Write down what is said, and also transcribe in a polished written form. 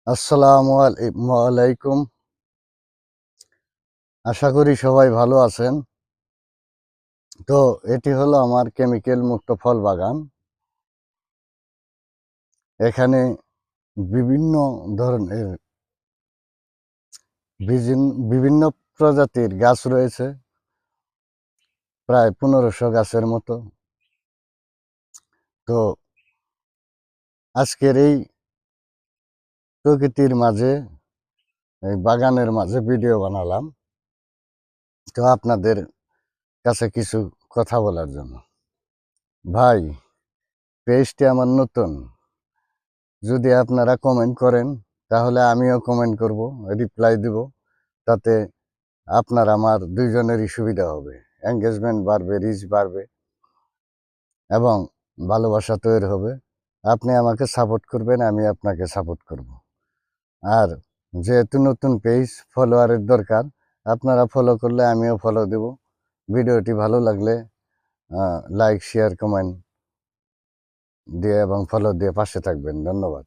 আসসালামু আলাইকুম। আশা করি সবাই ভালো আছেন। তো এটি হলো আমার কেমিক্যাল মুক্ত ফল বাগান। এখানে বিভিন্ন ধরনের বিভিন্ন প্রজাতির গাছ রয়েছে, প্রায় 1500 গাছের মতো। তো আজকের এই প্রকৃতির মাঝে, এই বাগানের মাঝে ভিডিও বানালাম, তো আপনাদের কাছে কিছু কথা বলার জন্য। ভাই, পেজটি আমার নতুন, যদি আপনারা কমেন্ট করেন তাহলে আমিও কমেন্ট করব, রিপ্লাই দিব। তাতে আপনার আমার দুইজনেরই সুবিধা হবে, এঙ্গেজমেন্ট বাড়বে, রিচ বাড়বে এবং ভালোবাসা তৈরি হবে। আপনি আমাকে সাপোর্ট করবেন, আমি আপনাকে সাপোর্ট করব। আর যেহেতু নতুন পেজ, ফলোয়ারের দরকার। আপনারা ফলো করলে আমিও ফলো দেব। ভিডিওটি ভালো লাগলে লাইক, শেয়ার, কমেন্ট দিয়ে এবং ফলো দিয়ে পাশে থাকবেন। ধন্যবাদ।